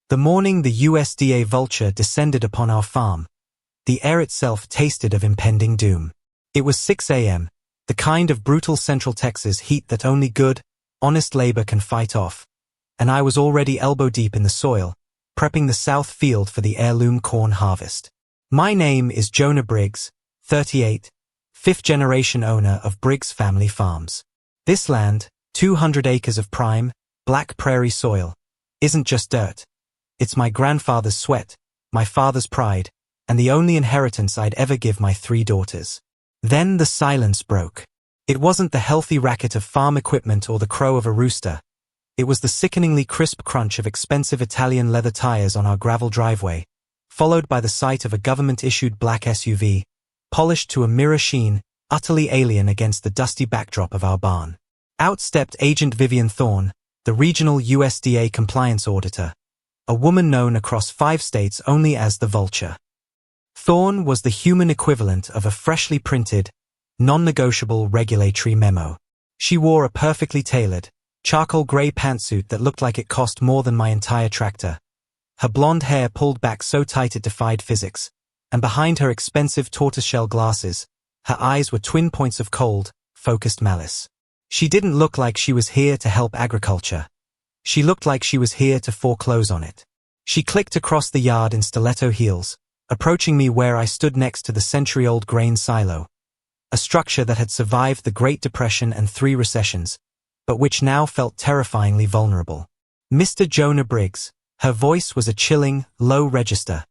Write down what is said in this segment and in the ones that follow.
The morning the USDA vulture descended upon our farm, the air itself tasted of impending doom. It was 6 a.m., the kind of brutal Central Texas heat that only good, honest labor can fight off, and I was already elbow-deep in the soil, prepping the south field for the heirloom corn harvest. My name is Jonah Briggs, 38, fifth-generation owner of Briggs Family Farms. This land, 200 acres of prime, black prairie soil, isn't just dirt. It's my grandfather's sweat, my father's pride, and the only inheritance I'd ever give my 3 daughters. Then the silence broke. It wasn't the healthy racket of farm equipment or the crow of a rooster. It was the sickeningly crisp crunch of expensive Italian leather tires on our gravel driveway, followed by the sight of a government-issued black SUV, polished to a mirror sheen, utterly alien against the dusty backdrop of our barn. Out stepped Agent Vivian Thorne, the regional USDA compliance auditor, a woman known across 5 states only as the Vulture. Thorne was the human equivalent of a freshly printed, non-negotiable regulatory memo. She wore a perfectly tailored, charcoal gray pantsuit that looked like it cost more than my entire tractor. Her blonde hair pulled back so tight it defied physics, and behind her expensive tortoiseshell glasses, her eyes were twin points of cold, focused malice. She didn't look like she was here to help agriculture. She looked like she was here to foreclose on it. She clicked across the yard in stiletto heels, approaching me where I stood next to the century-old grain silo, a structure that had survived the Great Depression and 3 recessions, but which now felt terrifyingly vulnerable. Mr. Jonah Briggs, her voice was a chilling, low register,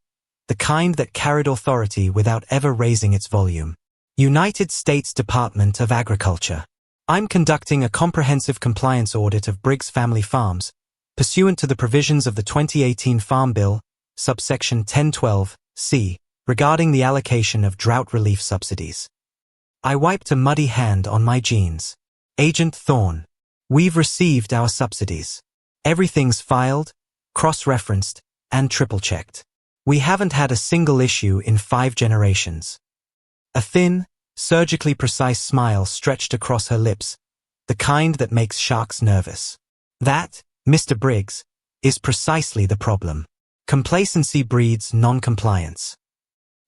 the kind that carried authority without ever raising its volume. United States Department of Agriculture. I'm conducting a comprehensive compliance audit of Briggs Family Farms, pursuant to the provisions of the 2018 Farm Bill, subsection 1012(c), regarding the allocation of drought relief subsidies. I wiped a muddy hand on my jeans. Agent Thorne. We've received our subsidies. Everything's filed, cross-referenced, and triple-checked. We haven't had a single issue in 5 generations. A thin, surgically precise smile stretched across her lips, the kind that makes sharks nervous. That, Mr. Briggs, is precisely the problem. Complacency breeds non-compliance.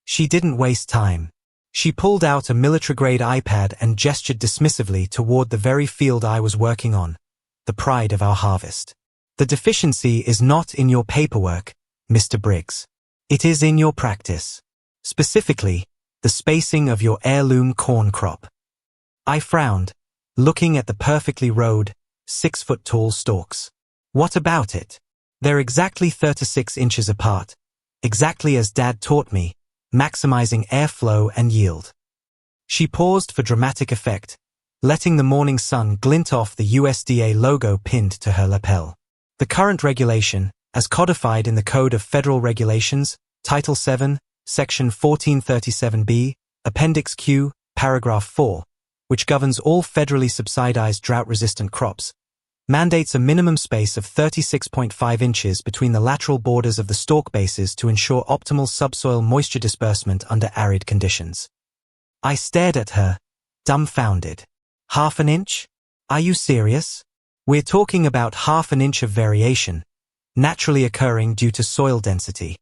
She didn't waste time. She pulled out a military-grade iPad and gestured dismissively toward the very field I was working on, the pride of our harvest. The deficiency is not in your paperwork, Mr. Briggs. It is in your practice. Specifically, the spacing of your heirloom corn crop. I frowned, looking at the perfectly rowed, 6-foot-tall stalks. What about it? They're exactly 36 inches apart, exactly as Dad taught me, maximizing airflow and yield. She paused for dramatic effect, letting the morning sun glint off the USDA logo pinned to her lapel. The current regulation, as codified in the Code of Federal Regulations, Title 7, Section 1437B, Appendix Q, Paragraph 4, which governs all federally subsidized drought-resistant crops, mandates a minimum space of 36.5 inches between the lateral borders of the stalk bases to ensure optimal subsoil moisture disbursement under arid conditions. I stared at her, dumbfounded. Half an inch? Are you serious? We're talking about half an inch of variation, naturally occurring due to soil density.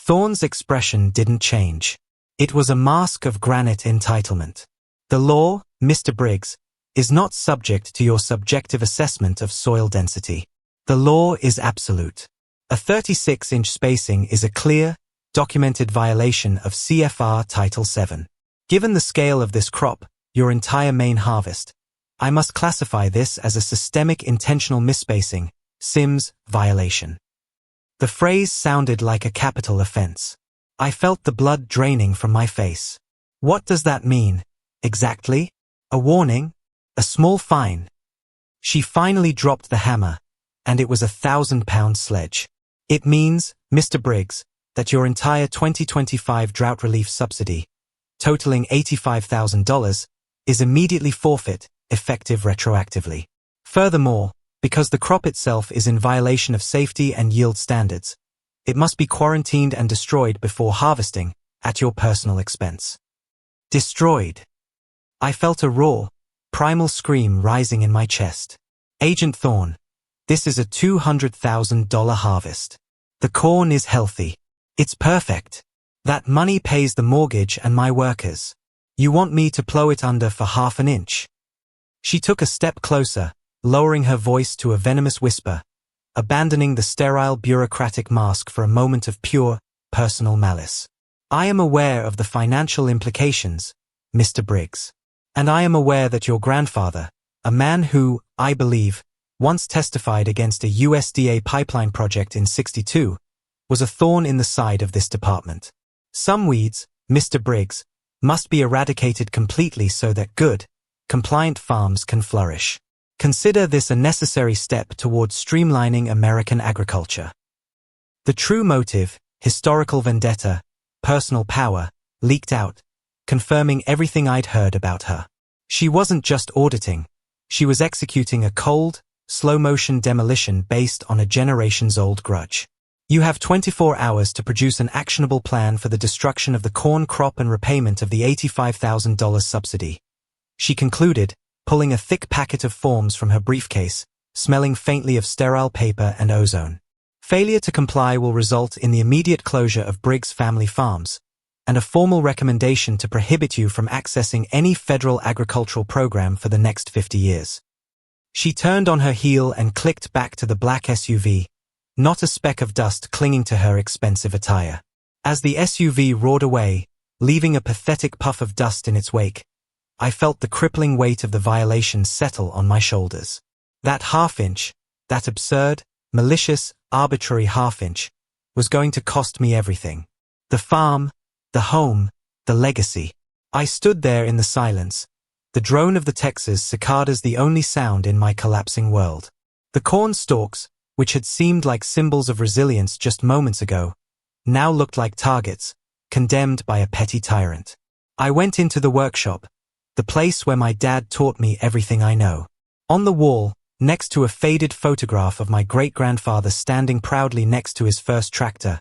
Thorne's expression didn't change. It was a mask of granite entitlement. The law, Mr. Briggs, is not subject to your subjective assessment of soil density. The law is absolute. A 36-inch spacing is a clear, documented violation of CFR Title 7. Given the scale of this crop, your entire main harvest, I must classify this as a systemic intentional misspacing, SIMS, violation. The phrase sounded like a capital offense. I felt the blood draining from my face. What does that mean, exactly? A warning? A small fine? She finally dropped the hammer, and it was a 1,000-pound sledge. It means, Mr. Briggs, that your entire 2025 drought relief subsidy, totaling $85,000, is immediately forfeit, effective retroactively. Furthermore, because the crop itself is in violation of safety and yield standards, it must be quarantined and destroyed before harvesting, at your personal expense. Destroyed. I felt a raw, primal scream rising in my chest. Agent Thorne, this is a $200,000 harvest. The corn is healthy. It's perfect. That money pays the mortgage and my workers. You want me to plow it under for half an inch? She took a step closer, lowering her voice to a venomous whisper, abandoning the sterile bureaucratic mask for a moment of pure, personal malice. I am aware of the financial implications, Mr. Briggs. And I am aware that your grandfather, a man who, I believe, once testified against a USDA pipeline project in '62, was a thorn in the side of this department. Some weeds, Mr. Briggs, must be eradicated completely so that good, compliant farms can flourish. Consider this a necessary step towards streamlining American agriculture. The true motive, historical vendetta, personal power, leaked out, confirming everything I'd heard about her. She wasn't just auditing, she was executing a cold, slow-motion demolition based on a generations-old grudge. You have 24 hours to produce an actionable plan for the destruction of the corn crop and repayment of the $85,000 subsidy. She concluded, pulling a thick packet of forms from her briefcase, smelling faintly of sterile paper and ozone. Failure to comply will result in the immediate closure of Briggs Family Farms, and a formal recommendation to prohibit you from accessing any federal agricultural program for the next 50 years. She turned on her heel and clicked back to the black SUV, not a speck of dust clinging to her expensive attire. As the SUV roared away, leaving a pathetic puff of dust in its wake, I felt the crippling weight of the violation settle on my shoulders. That half-inch, that absurd, malicious, arbitrary half-inch, was going to cost me everything. The farm, the home, the legacy. I stood there in the silence, the drone of the Texas cicadas the only sound in my collapsing world. The corn stalks, which had seemed like symbols of resilience just moments ago, now looked like targets, condemned by a petty tyrant. I went into the workshop, the place where my dad taught me everything I know. On the wall, next to a faded photograph of my great-grandfather standing proudly next to his first tractor,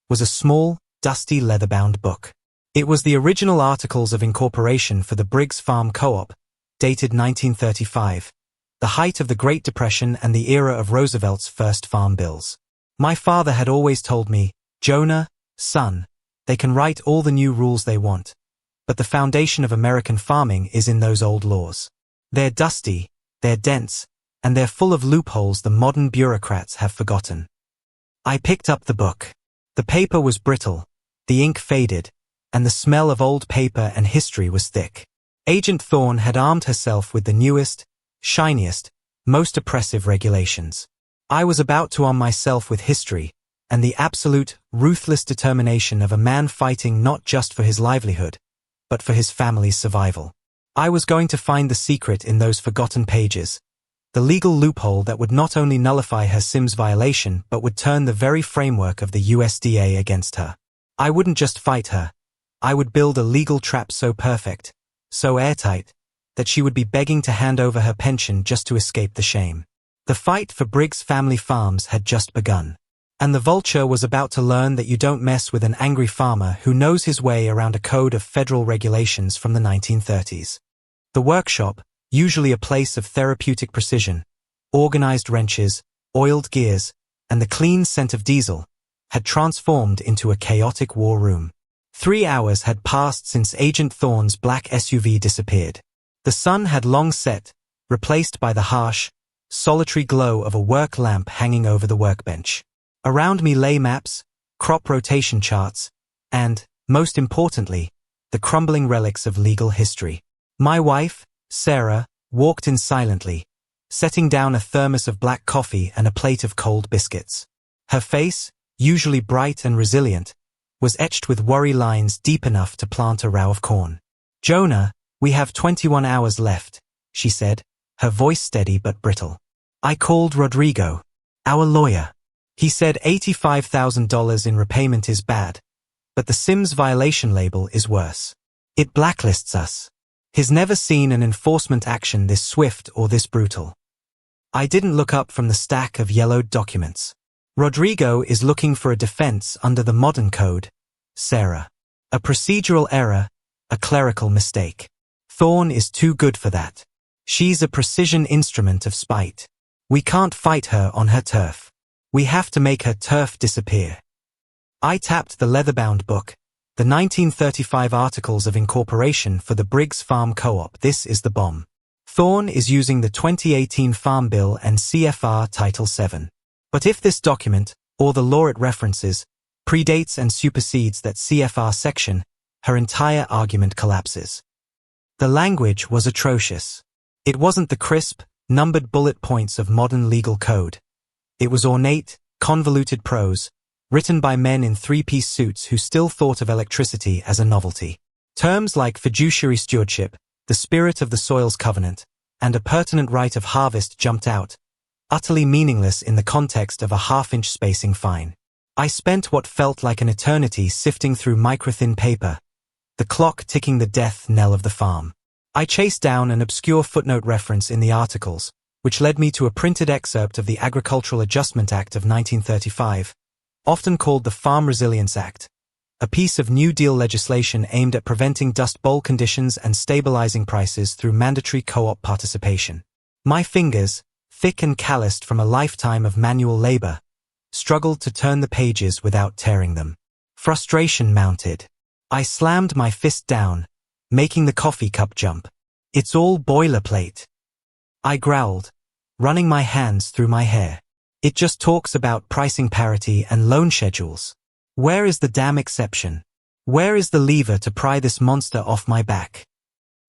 was a small, dusty leather-bound book. It was the original Articles of Incorporation for the Briggs Farm Co-op, dated 1935, the height of the Great Depression and the era of Roosevelt's first farm bills. My father had always told me, Jonah, son, they can write all the new rules they want, but the foundation of American farming is in those old laws. They're dusty, they're dense, and they're full of loopholes the modern bureaucrats have forgotten. I picked up the book. The paper was brittle, the ink faded, and the smell of old paper and history was thick. Agent Thorne had armed herself with the newest, shiniest, most oppressive regulations. I was about to arm myself with history, and the absolute, ruthless determination of a man fighting not just for his livelihood, but for his family's survival. I was going to find the secret in those forgotten pages, the legal loophole that would not only nullify her Sims violation but would turn the very framework of the USDA against her. I wouldn't just fight her. I would build a legal trap so perfect, so airtight, that she would be begging to hand over her pension just to escape the shame. The fight for Briggs Family Farms had just begun. And the Vulture was about to learn that you don't mess with an angry farmer who knows his way around a code of federal regulations from the 1930s. The workshop, usually a place of therapeutic precision, organized wrenches, oiled gears, and the clean scent of diesel, had transformed into a chaotic war room. 3 hours had passed since Agent Thorne's black SUV disappeared. The sun had long set, replaced by the harsh, solitary glow of a work lamp hanging over the workbench. Around me lay maps, crop rotation charts, and, most importantly, the crumbling relics of legal history. My wife, Sarah, walked in silently, setting down a thermos of black coffee and a plate of cold biscuits. Her face, usually bright and resilient, was etched with worry lines deep enough to plant a row of corn. Jonah, we have 21 hours left, she said, her voice steady but brittle. I called Rodrigo, our lawyer. He said $85,000 in repayment is bad, but the Sims violation label is worse. It blacklists us. He's never seen an enforcement action this swift or this brutal. I didn't look up from the stack of yellowed documents. Rodrigo is looking for a defense under the modern code, Sarah. A procedural error, a clerical mistake. Thorne is too good for that. She's a precision instrument of spite. We can't fight her on her turf. We have to make her turf disappear. I tapped the leather-bound book, the 1935 Articles of Incorporation for the Briggs Farm Co-op. This is the bomb. Thorne is using the 2018 Farm Bill and CFR Title VII. But if this document, or the law it references, predates and supersedes that CFR section, her entire argument collapses. The language was atrocious. It wasn't the crisp, numbered bullet points of modern legal code. It was ornate, convoluted prose, written by men in three-piece suits who still thought of electricity as a novelty. Terms like fiduciary stewardship, the spirit of the soil's covenant, and a pertinent right of harvest jumped out, utterly meaningless in the context of a half-inch spacing fine. I spent what felt like an eternity sifting through microthin paper, the clock ticking the death knell of the farm. I chased down an obscure footnote reference in the articles, which led me to a printed excerpt of the Agricultural Adjustment Act of 1935, often called the Farm Resilience Act, a piece of New Deal legislation aimed at preventing Dust Bowl conditions and stabilizing prices through mandatory co-op participation. My fingers, thick and calloused from a lifetime of manual labor, struggled to turn the pages without tearing them. Frustration mounted. I slammed my fist down, making the coffee cup jump. It's all boilerplate. I growled, running my hands through my hair. It just talks about pricing parity and loan schedules. Where is the damn exception? Where is the lever to pry this monster off my back?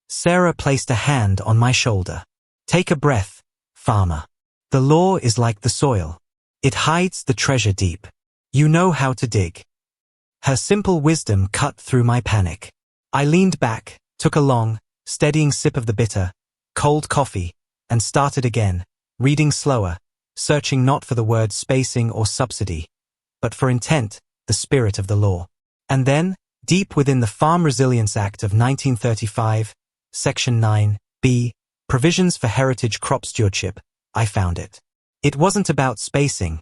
Sarah placed a hand on my shoulder. Take a breath, farmer. The law is like the soil. It hides the treasure deep. You know how to dig. Her simple wisdom cut through my panic. I leaned back, took a long, steadying sip of the bitter, cold coffee, and started again, reading slower, searching not for the word spacing or subsidy, but for intent, the spirit of the law. And then, deep within the Farm Resilience Act of 1935, Section 9b, Provisions for Heritage Crop Stewardship, I found it. It wasn't about spacing.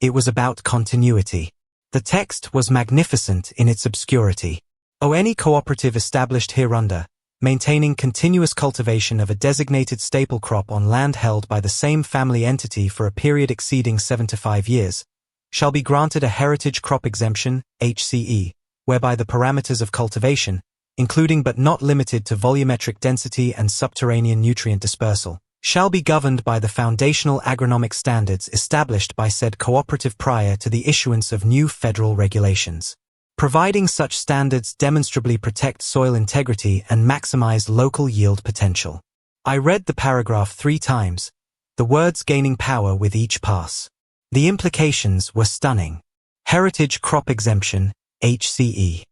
It was about continuity. The text was magnificent in its obscurity. Any cooperative established hereunder, maintaining continuous cultivation of a designated staple crop on land held by the same family entity for a period exceeding 7 to 5 years, shall be granted a Heritage Crop Exemption, HCE, whereby the parameters of cultivation, including but not limited to volumetric density and subterranean nutrient dispersal, shall be governed by the foundational agronomic standards established by said cooperative prior to the issuance of new federal regulations. Providing such standards demonstrably protect soil integrity and maximize local yield potential. I read the paragraph 3 times, the words gaining power with each pass. The implications were stunning. Heritage Crop Exemption, HCE.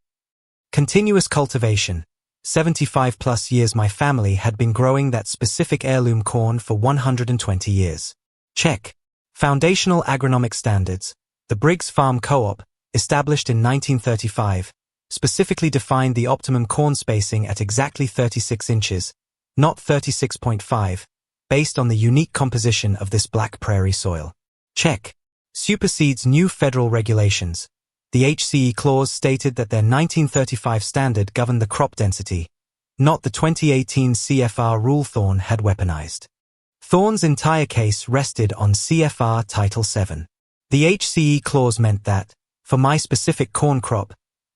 Continuous cultivation. 75 plus years my family had been growing that specific heirloom corn for 120 years. Check. Foundational agronomic standards. The Briggs Farm Co-op, established in 1935, specifically defined the optimum corn spacing at exactly 36 inches, not 36.5, based on the unique composition of this black prairie soil. Check. Supersedes new federal regulations. The HCE clause stated that their 1935 standard governed the crop density, not the 2018 CFR rule Thorne had weaponized. Thorne's entire case rested on CFR Title VII. The HCE clause meant that, for my specific corn crop,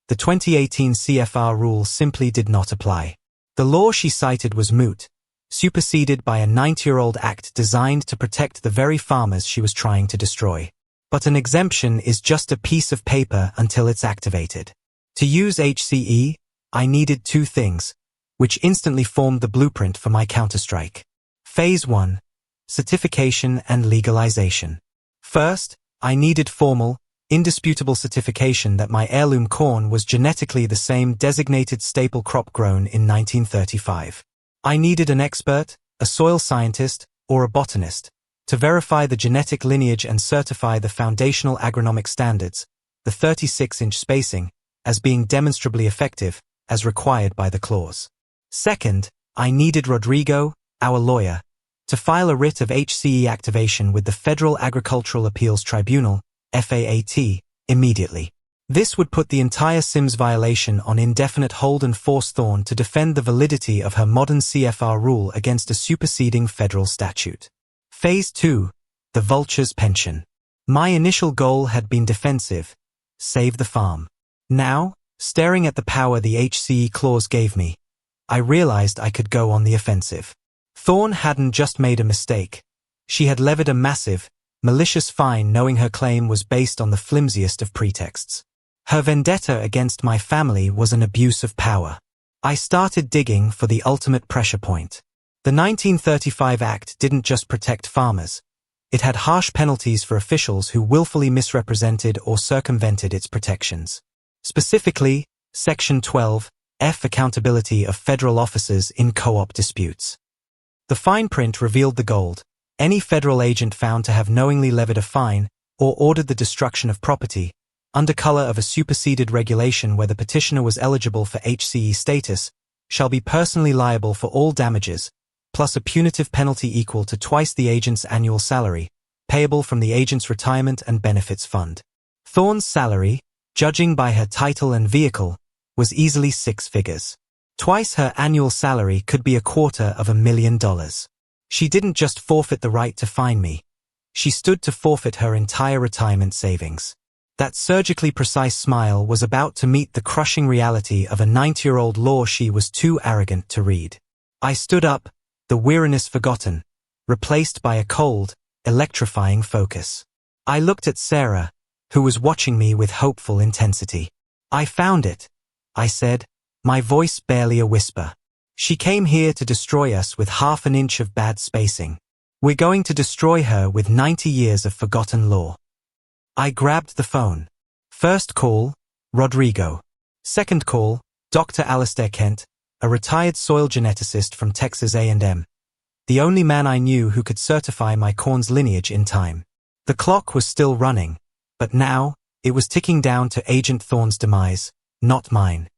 the 2018 CFR rule simply did not apply. The law she cited was moot, superseded by a 90-year-old act designed to protect the very farmers she was trying to destroy. But an exemption is just a piece of paper until it's activated. To use HCE, I needed 2 things, which instantly formed the blueprint for my counterstrike. Phase 1. Certification and legalization. First, I needed formal, indisputable certification that my heirloom corn was genetically the same designated staple crop grown in 1935. I needed an expert, a soil scientist, or a botanist, to verify the genetic lineage and certify the foundational agronomic standards, the 36-inch spacing, as being demonstrably effective, as required by the clause. Second, I needed Rodrigo, our lawyer, to file a writ of HCE activation with the Federal Agricultural Appeals Tribunal, FAAT, immediately. This would put the entire Sims violation on indefinite hold and force Thorne to defend the validity of her modern CFR rule against a superseding federal statute. Phase 2. The Vulture's pension. My initial goal had been defensive, save the farm. Now, staring at the power the HCE clause gave me, I realized I could go on the offensive. Thorne hadn't just made a mistake. She had levied a massive, malicious fine knowing her claim was based on the flimsiest of pretexts. Her vendetta against my family was an abuse of power. I started digging for the ultimate pressure point. The 1935 Act didn't just protect farmers. It had harsh penalties for officials who willfully misrepresented or circumvented its protections. Specifically, Section 12, F. Accountability of federal officers in co-op disputes. The fine print revealed the gold. Any federal agent found to have knowingly levied a fine or ordered the destruction of property, under color of a superseded regulation where the petitioner was eligible for HCE status, shall be personally liable for all damages, plus a punitive penalty equal to twice the agent's annual salary, payable from the agent's retirement and benefits fund. Thorne's salary, judging by her title and vehicle, was easily 6 figures. Twice her annual salary could be $250,000. She didn't just forfeit the right to fine me. She stood to forfeit her entire retirement savings. That surgically precise smile was about to meet the crushing reality of a 90-year-old law she was too arrogant to read. I stood up, the weariness forgotten, replaced by a cold, electrifying focus. I looked at Sarah, who was watching me with hopeful intensity. I found it, I said, my voice barely a whisper. She came here to destroy us with half an inch of bad spacing. We're going to destroy her with 90 years of forgotten law. I grabbed the phone. First call, Rodrigo. Second call, Dr. Alastair Kent, a retired soil geneticist from Texas A&M. The only man I knew who could certify my corn's lineage in time. The clock was still running, but now, it was ticking down to Agent Thorne's demise, not mine.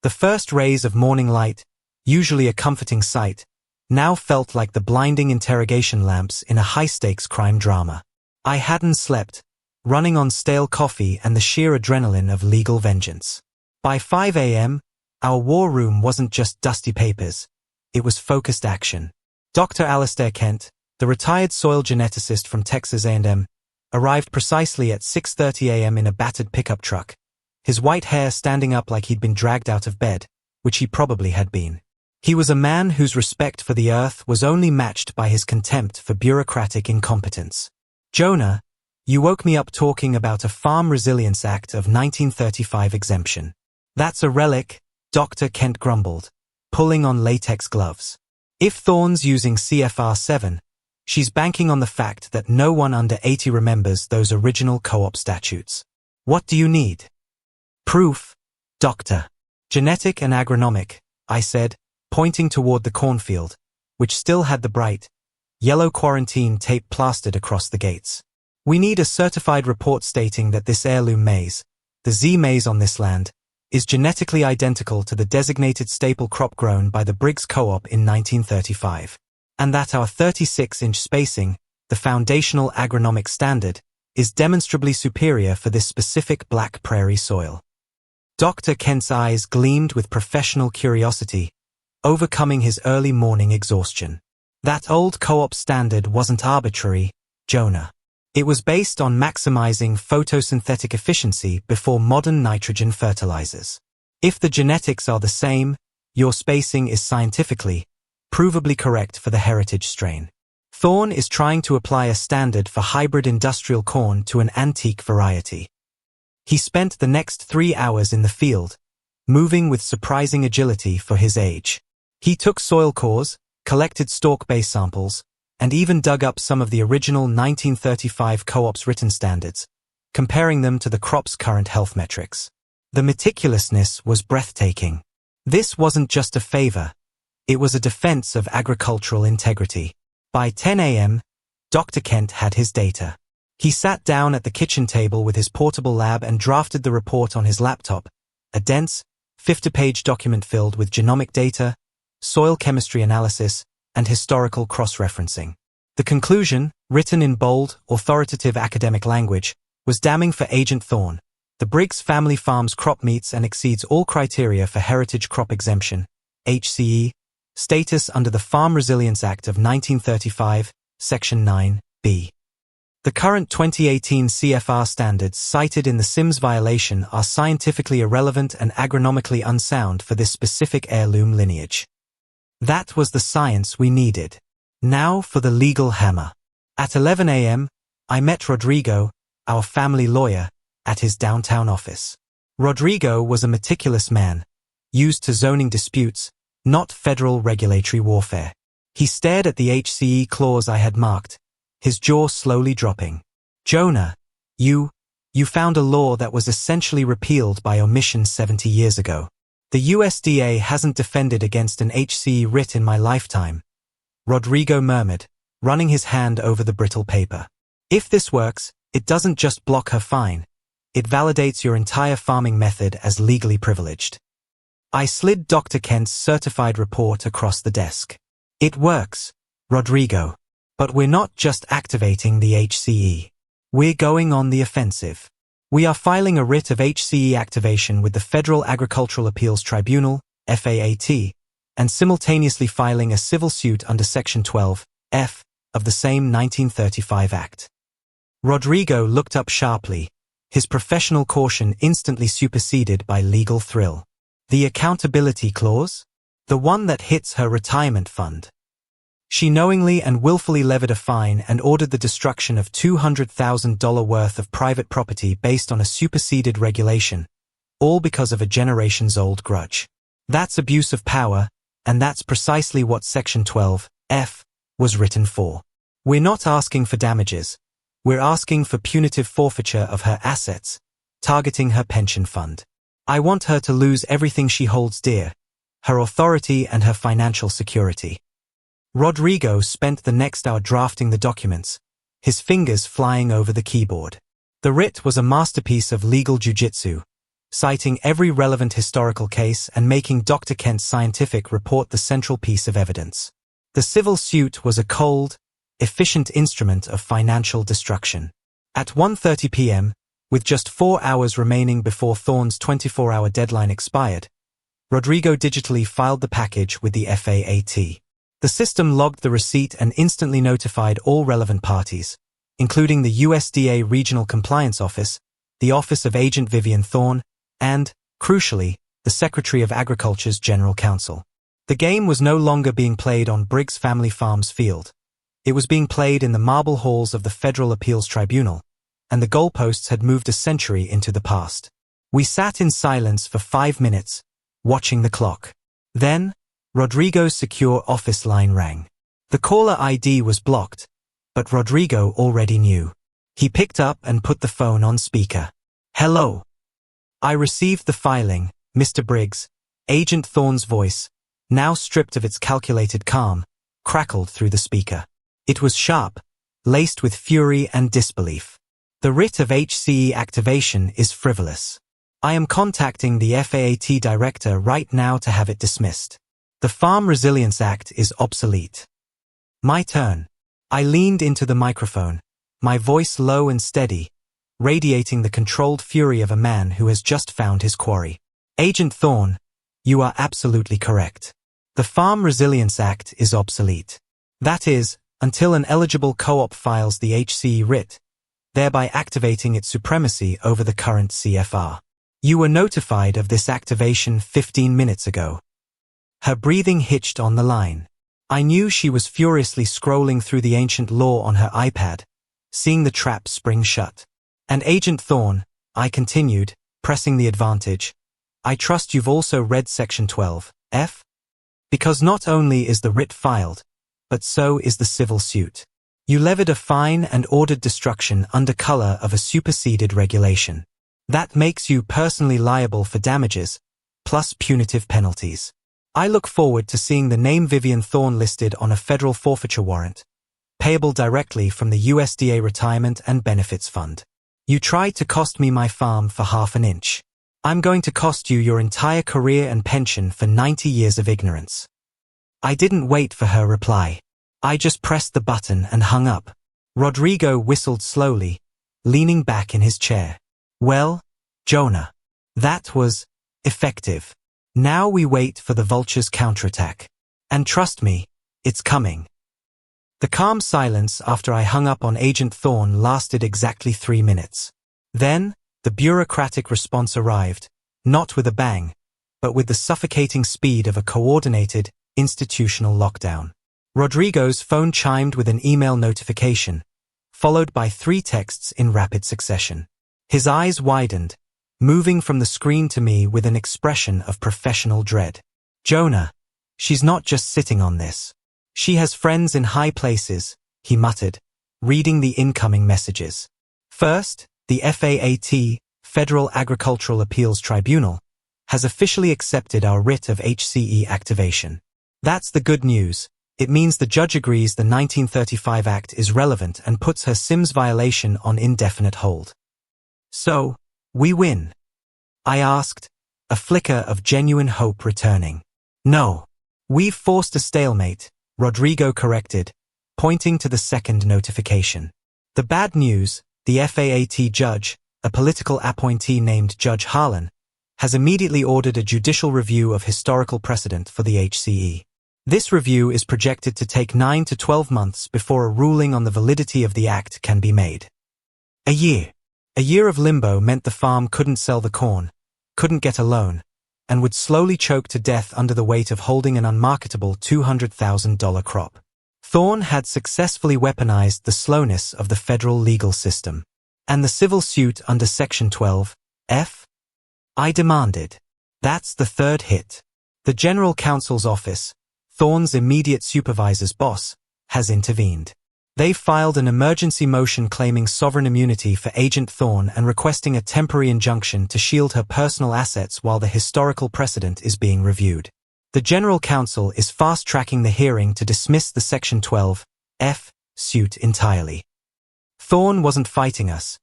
The first rays of morning light, usually a comforting sight, now felt like the blinding interrogation lamps in a high-stakes crime drama. I hadn't slept, running on stale coffee and the sheer adrenaline of legal vengeance. By 5 a.m., our war room wasn't just dusty papers, it was focused action. Dr. Alastair Kent, the retired soil geneticist from Texas A&M, arrived precisely at 6:30 a.m. in a battered pickup truck, his white hair standing up like he'd been dragged out of bed, which he probably had been. He was a man whose respect for the earth was only matched by his contempt for bureaucratic incompetence. Jonah, you woke me up talking about a Farm Resilience Act of 1935 exemption. That's a relic, Dr. Kent grumbled, pulling on latex gloves. If Thorne's using CFR 7, she's banking on the fact that no one under 80 remembers those original co-op statutes. What do you need? Proof, Doctor. Genetic and agronomic, I said, pointing toward the cornfield, which still had the bright, yellow quarantine tape plastered across the gates. We need a certified report stating that this heirloom maize, the Z maize on this land, is genetically identical to the designated staple crop grown by the Briggs Co-op in 1935, and that our 36-inch spacing, the foundational agronomic standard, is demonstrably superior for this specific black prairie soil. Dr. Kent's eyes gleamed with professional curiosity, overcoming his early morning exhaustion. That old co-op standard wasn't arbitrary, Jonah. It was based on maximizing photosynthetic efficiency before modern nitrogen fertilizers. If the genetics are the same, your spacing is scientifically, provably correct for the heritage strain. Thorne is trying to apply a standard for hybrid industrial corn to an antique variety. He spent the next 3 hours in the field, moving with surprising agility for his age. He took soil cores, collected stalk base samples, and even dug up some of the original 1935 co-op's written standards, comparing them to the crop's current health metrics. The meticulousness was breathtaking. This wasn't just a favor, it was a defense of agricultural integrity. By 10 a.m., Dr. Kent had his data. He sat down at the kitchen table with his portable lab and drafted the report on his laptop, a dense, 50-page document filled with genomic data, soil chemistry analysis, and historical cross-referencing. The conclusion, written in bold, authoritative academic language, was damning for Agent Thorne. The Briggs family farms crop meets and exceeds all criteria for Heritage Crop Exemption, HCE, status under the Farm Resilience Act of 1935, Section 9, B. The current 2018 CFR standards cited in the SIMS violation are scientifically irrelevant and agronomically unsound for this specific heirloom lineage. That was the science we needed. Now for the legal hammer. At 11 a.m., I met Rodrigo, our family lawyer, at his downtown office. Rodrigo was a meticulous man, used to zoning disputes, not federal regulatory warfare. He stared at the HCE clause I had marked, his jaw slowly dropping. Jonah, you found a law that was essentially repealed by omission 70 years ago. The USDA hasn't defended against an HCE writ in my lifetime, Rodrigo murmured, running his hand over the brittle paper. If this works, it doesn't just block her fine, it validates your entire farming method as legally privileged. I slid Dr. Kent's certified report across the desk. It works, Rodrigo. But we're not just activating the HCE. We're going on the offensive. We are filing a writ of HCE activation with the Federal Agricultural Appeals Tribunal, FAAT, and simultaneously filing a civil suit under Section 12(f) of the same 1935 Act. Rodrigo looked up sharply, his professional caution instantly superseded by legal thrill. The accountability clause? The one that hits her retirement fund. She knowingly and willfully levied a fine and ordered the destruction of $200,000 worth of private property based on a superseded regulation, all because of a generations-old grudge. That's abuse of power, and that's precisely what Section 12(f) was written for. We're not asking for damages, we're asking for punitive forfeiture of her assets, targeting her pension fund. I want her to lose everything she holds dear, her authority and her financial security. Rodrigo spent the next hour drafting the documents, his fingers flying over the keyboard. The writ was a masterpiece of legal jiu-jitsu, citing every relevant historical case and making Dr. Kent's scientific report the central piece of evidence. The civil suit was a cold, efficient instrument of financial destruction. At 1:30 p.m., with just 4 hours remaining before Thorne's 24-hour deadline expired, Rodrigo digitally filed the package with the FAAT. The system logged the receipt and instantly notified all relevant parties, including the USDA Regional Compliance Office, the Office of Agent Vivian Thorne, and, crucially, the Secretary of Agriculture's General Counsel. The game was no longer being played on Briggs Family Farms field. It was being played in the marble halls of the Federal Appeals Tribunal, and the goalposts had moved a century into the past. We sat in silence for 5 minutes, watching the clock. Then, Rodrigo's secure office line rang. The caller ID was blocked, but Rodrigo already knew. He picked up and put the phone on speaker. Hello. I received the filing, Mr. Briggs. Agent Thorne's voice, now stripped of its calculated calm, crackled through the speaker. It was sharp, laced with fury and disbelief. The writ of HCE activation is frivolous. I am contacting the FAAT director right now to have it dismissed. The Farm Resilience Act is obsolete. My turn. I leaned into the microphone, my voice low and steady, radiating the controlled fury of a man who has just found his quarry. Agent Thorne, you are absolutely correct. The Farm Resilience Act is obsolete. That is, until an eligible co-op files the HCE writ, thereby activating its supremacy over the current CFR. You were notified of this activation 15 minutes ago. Her breathing hitched on the line. I knew she was furiously scrolling through the ancient law on her iPad, seeing the trap spring shut. And Agent Thorne, I continued, pressing the advantage, I trust you've also read Section 12(f)? Because not only is the writ filed, but so is the civil suit. You levied a fine and ordered destruction under color of a superseded regulation. That makes you personally liable for damages, plus punitive penalties. I look forward to seeing the name Vivian Thorne listed on a federal forfeiture warrant, payable directly from the USDA Retirement and Benefits Fund. You tried to cost me my farm for half an inch. I'm going to cost you your entire career and pension for 90 years of ignorance. I didn't wait for her reply. I just pressed the button and hung up. Rodrigo whistled slowly, leaning back in his chair. Well, Jonah. That was effective. Now we wait for the Vulture's counterattack. And trust me, it's coming. The calm silence after I hung up on Agent Thorne lasted exactly 3 minutes. Then, the bureaucratic response arrived, not with a bang, but with the suffocating speed of a coordinated, institutional lockdown. Rodrigo's phone chimed with an email notification, followed by 3 texts in rapid succession. His eyes widened, moving from the screen to me with an expression of professional dread. "Jonah, she's not just sitting on this. She has friends in high places," he muttered, reading the incoming messages. First, the FAAT, Federal Agricultural Appeals Tribunal, has officially accepted our writ of HCE activation. That's the good news. It means the judge agrees the 1935 Act is relevant and puts her Sims violation on indefinite hold. So, we win? I asked, a flicker of genuine hope returning. "No. We've forced a stalemate," Rodrigo corrected, pointing to the second notification. The bad news, the FAAT judge, a political appointee named Judge Harlan, has immediately ordered a judicial review of historical precedent for the HCE. This review is projected to take 9 to 12 months before a ruling on the validity of the act can be made. A year. A year of limbo meant the farm couldn't sell the corn, couldn't get a loan, and would slowly choke to death under the weight of holding an unmarketable $200,000 crop. Thorne had successfully weaponized the slowness of the federal legal system. And the civil suit under Section 12F? I demanded. That's the third hit. The General Counsel's office, Thorne's immediate supervisor's boss, has intervened. They filed an emergency motion claiming sovereign immunity for Agent Thorne and requesting a temporary injunction to shield her personal assets while the historical precedent is being reviewed. The General Counsel is fast-tracking the hearing to dismiss the Section 12F suit entirely. Thorne wasn't fighting us.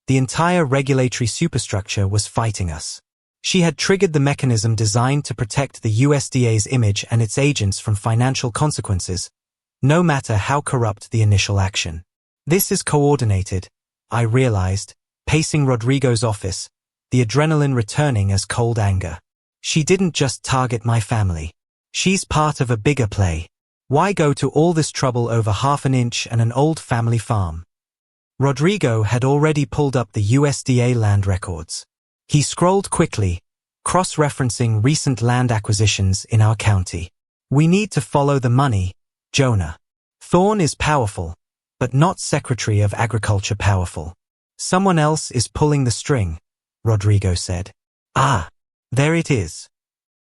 The entire regulatory superstructure was fighting us. She had triggered the mechanism designed to protect the USDA's image and its agents from financial consequences, no matter how corrupt the initial action. This is coordinated, I realized, pacing Rodrigo's office, the adrenaline returning as cold anger. She didn't just target my family. She's part of a bigger play. Why go to all this trouble over half an inch and an old family farm? Rodrigo had already pulled up the USDA land records. He scrolled quickly, cross-referencing recent land acquisitions in our county. "We need to follow the money, Jonah. Thorne is powerful, but not Secretary of Agriculture powerful. Someone else is pulling the string," Rodrigo said. "Ah, there it is."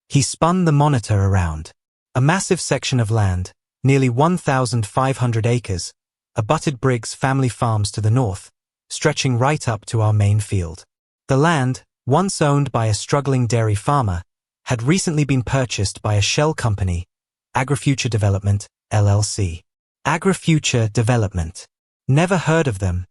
He spun the monitor around. A massive section of land, nearly 1,500 acres, abutted Briggs family farms to the north, stretching right up to our main field. The land, once owned by a struggling dairy farmer, had recently been purchased by a shell company, AgriFuture Development, LLC. AgriFuture Development. Never heard of them,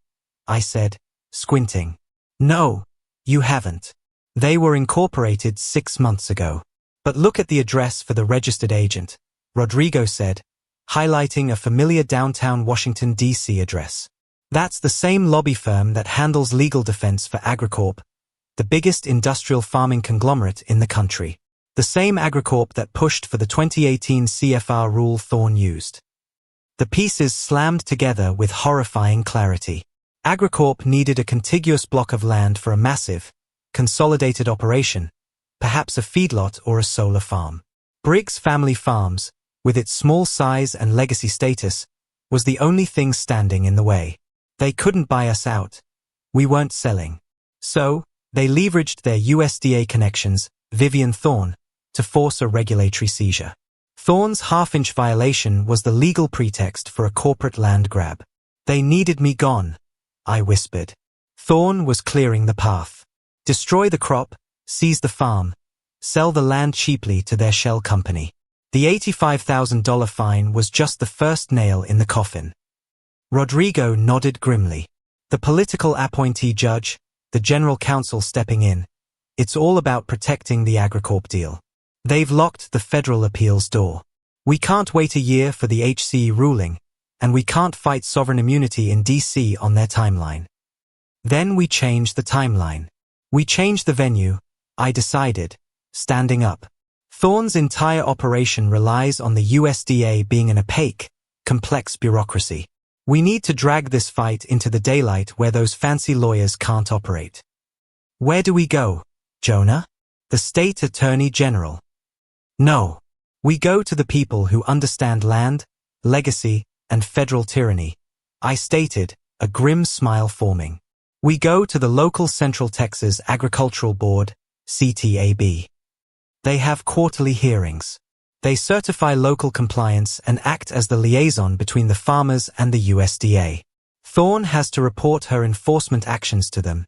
I said, squinting. "No, you haven't. They were incorporated 6 months ago. But look at the address for the registered agent," Rodrigo said, highlighting a familiar downtown Washington, D.C. address. "That's the same lobby firm that handles legal defense for AgriCorp, the biggest industrial farming conglomerate in the country. The same AgriCorp that pushed for the 2018 CFR rule Thorne used." The pieces slammed together with horrifying clarity. AgriCorp needed a contiguous block of land for a massive, consolidated operation, perhaps a feedlot or a solar farm. Briggs Family Farms, with its small size and legacy status, was the only thing standing in the way. They couldn't buy us out. We weren't selling. So, they leveraged their USDA connections, Vivian Thorne, to force a regulatory seizure. Thorne's half-inch violation was the legal pretext for a corporate land grab. "They needed me gone," I whispered. Thorne was clearing the path. Destroy the crop, seize the farm, sell the land cheaply to their shell company. The $85,000 fine was just the first nail in the coffin. Rodrigo nodded grimly. The political appointee judge, the general counsel stepping in. It's all about protecting the AgriCorp deal. They've locked the federal appeals door. We can't wait a year for the HCE ruling, and we can't fight sovereign immunity in DC on their timeline. Then we change the timeline. We change the venue, I decided, standing up. Thorne's entire operation relies on the USDA being an opaque, complex bureaucracy. We need to drag this fight into the daylight where those fancy lawyers can't operate. Where do we go, Jonah? The State Attorney General. No. We go to the people who understand land, legacy, and federal tyranny, I stated, a grim smile forming. We go to the local Central Texas Agricultural Board, CTAB. They have quarterly hearings. They certify local compliance and act as the liaison between the farmers and the USDA. Thorne has to report her enforcement actions to them,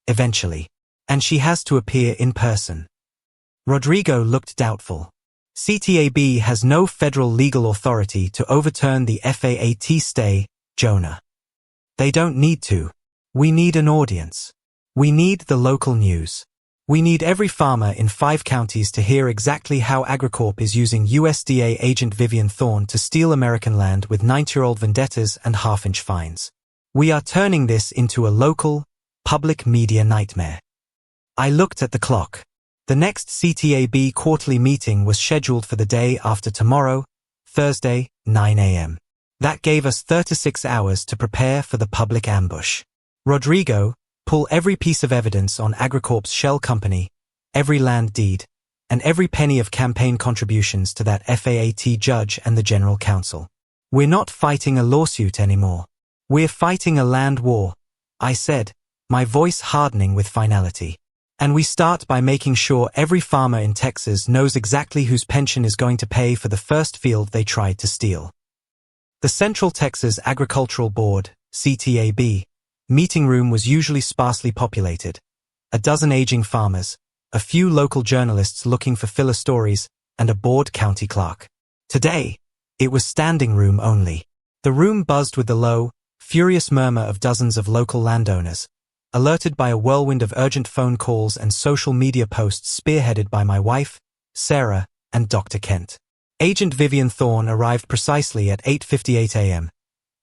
eventually, and she has to appear in person. Rodrigo looked doubtful. CTAB has no federal legal authority to overturn the FAAT stay, Jonah. They don't need to. We need an audience. We need the local news. We need every farmer in 5 counties to hear exactly how AgriCorp is using USDA agent Vivian Thorne to steal American land with 90-year-old vendettas and half-inch fines. We are turning this into a local, public media nightmare. I looked at the clock. The next CTAB quarterly meeting was scheduled for the day after tomorrow, Thursday, 9 a.m. That gave us 36 hours to prepare for the public ambush. Rodrigo, pull every piece of evidence on AgriCorp's shell company, every land deed, and every penny of campaign contributions to that FAAT judge and the general counsel. We're not fighting a lawsuit anymore. We're fighting a land war, I said, my voice hardening with finality. And we start by making sure every farmer in Texas knows exactly whose pension is going to pay for the first field they tried to steal. The Central Texas Agricultural Board, CTAB, meeting room was usually sparsely populated. A dozen aging farmers, a few local journalists looking for filler stories, and a bored county clerk. Today, it was standing room only. The room buzzed with the low, furious murmur of dozens of local landowners, alerted by a whirlwind of urgent phone calls and social media posts spearheaded by my wife, Sarah, and Dr. Kent. Agent Vivian Thorne arrived precisely at 8:58 a.m.,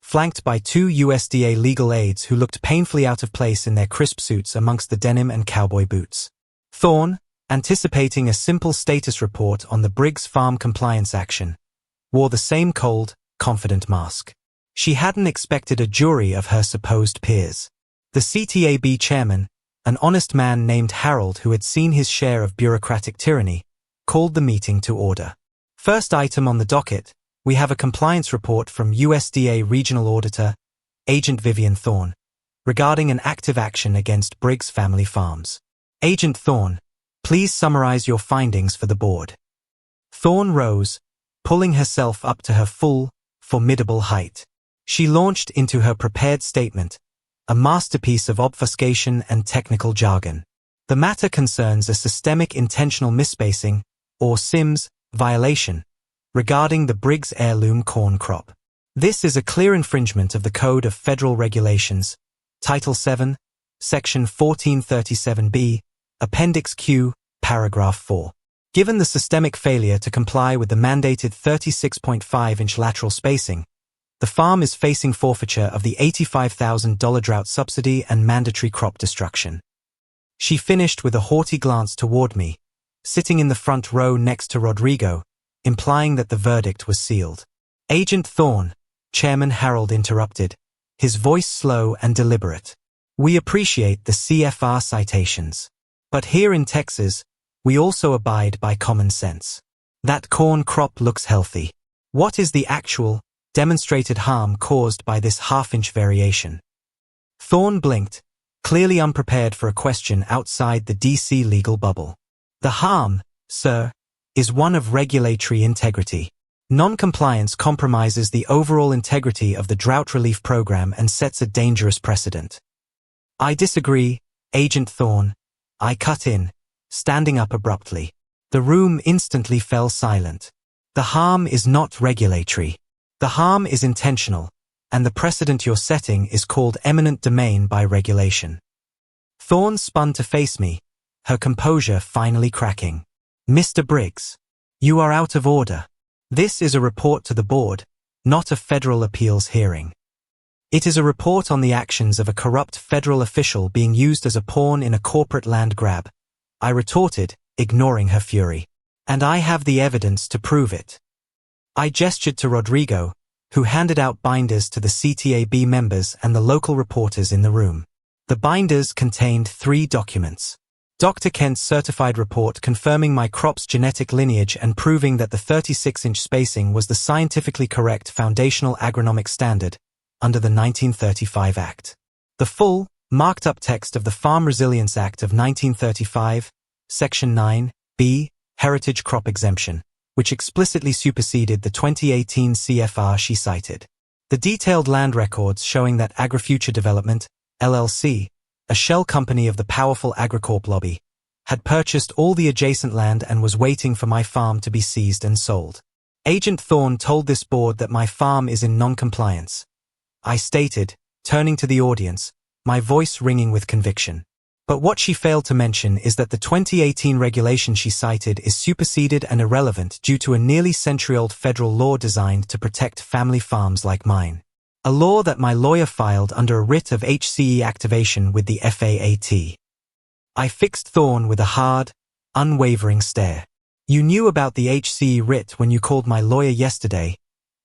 flanked by 2 USDA legal aides who looked painfully out of place in their crisp suits amongst the denim and cowboy boots. Thorne, anticipating a simple status report on the Briggs farm compliance action, wore the same cold, confident mask. She hadn't expected a jury of her supposed peers. The CTAB chairman, an honest man named Harold who had seen his share of bureaucratic tyranny, called the meeting to order. First item on the docket, we have a compliance report from USDA Regional Auditor, Agent Vivian Thorne, regarding an active action against Briggs Family Farms. Agent Thorne, please summarize your findings for the board. Thorne rose, pulling herself up to her full, formidable height. She launched into her prepared statement, a masterpiece of obfuscation and technical jargon. The matter concerns a systemic intentional misspacing, or SIMS, violation, regarding the Briggs heirloom corn crop. This is a clear infringement of the Code of Federal Regulations, Title 7, Section 1437B, Appendix Q, Paragraph 4. Given the systemic failure to comply with the mandated 36.5-inch lateral spacing, the farm is facing forfeiture of the $85,000 drought subsidy and mandatory crop destruction. She finished with a haughty glance toward me, sitting in the front row next to Rodrigo, implying that the verdict was sealed. Agent Thorne, Chairman Harold interrupted, his voice slow and deliberate. We appreciate the CFR citations. But here in Texas, we also abide by common sense. That corn crop looks healthy. What is the actual, demonstrated harm caused by this half-inch variation? Thorne blinked, clearly unprepared for a question outside the DC legal bubble. The harm, sir, is one of regulatory integrity. Non-compliance compromises the overall integrity of the drought relief program and sets a dangerous precedent. I disagree, Agent Thorne, I cut in, standing up abruptly. The room instantly fell silent. The harm is not regulatory. The harm is intentional, and the precedent you're setting is called eminent domain by regulation. Thorne spun to face me, her composure finally cracking. Mr. Briggs, you are out of order. This is a report to the board, not a federal appeals hearing. It is a report on the actions of a corrupt federal official being used as a pawn in a corporate land grab, I retorted, ignoring her fury. And I have the evidence to prove it. I gestured to Rodrigo, who handed out binders to the CTAB members and the local reporters in the room. The binders contained 3 documents. Dr. Kent's certified report confirming my crop's genetic lineage and proving that the 36-inch spacing was the scientifically correct foundational agronomic standard under the 1935 Act. The full, marked-up text of the Farm Resilience Act of 1935, Section 9(b), Heritage Crop Exemption, which explicitly superseded the 2018 CFR she cited. The detailed land records showing that AgriFuture Development, LLC, a shell company of the powerful AgriCorp lobby, had purchased all the adjacent land and was waiting for my farm to be seized and sold. Agent Thorne told this board that my farm is in non-compliance. I stated, turning to the audience, my voice ringing with conviction. But what she failed to mention is that the 2018 regulation she cited is superseded and irrelevant due to a nearly century-old federal law designed to protect family farms like mine. A law that my lawyer filed under a writ of HCE activation with the FAAT. I fixed Thorne with a hard, unwavering stare. You knew about the HCE writ when you called my lawyer yesterday,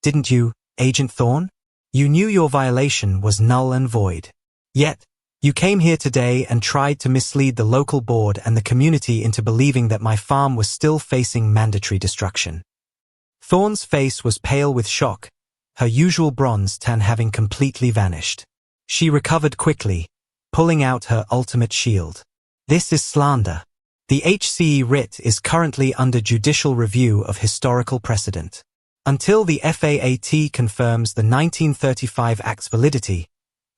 didn't you, Agent Thorne? You knew your violation was null and void. Yet, you came here today and tried to mislead the local board and the community into believing that my farm was still facing mandatory destruction. Thorne's face was pale with shock, her usual bronze tan having completely vanished. She recovered quickly, pulling out her ultimate shield. This is slander. The HCE writ is currently under judicial review of historical precedent. Until the FAAT confirms the 1935 Act's validity,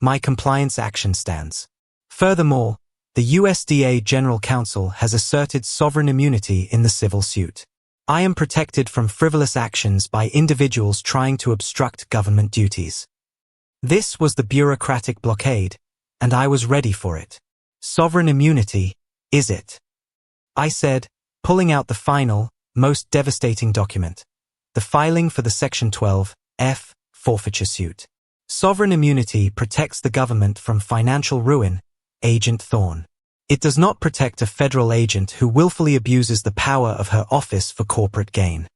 my compliance action stands. Furthermore, the USDA General Counsel has asserted sovereign immunity in the civil suit. I am protected from frivolous actions by individuals trying to obstruct government duties. This was the bureaucratic blockade, and I was ready for it. Sovereign immunity, is it? I said, pulling out the final, most devastating document, the filing for the Section 12(f) forfeiture suit. Sovereign immunity protects the government from financial ruin, Agent Thorne. It does not protect a federal agent who willfully abuses the power of her office for corporate gain.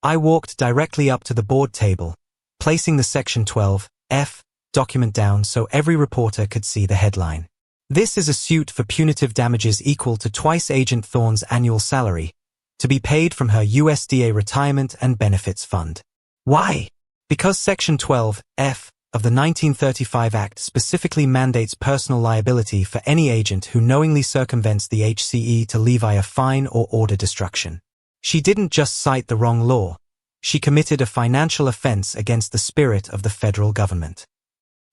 I walked directly up to the board table, placing the Section 12(f) document down so every reporter could see the headline. This is a suit for punitive damages equal to twice Agent Thorne's annual salary, to be paid from her USDA retirement and benefits fund. Why? Because Section 12(f) of the 1935 Act specifically mandates personal liability for any agent who knowingly circumvents the HCE to levy a fine or order destruction. She didn't just cite the wrong law, she committed a financial offense against the spirit of the federal government.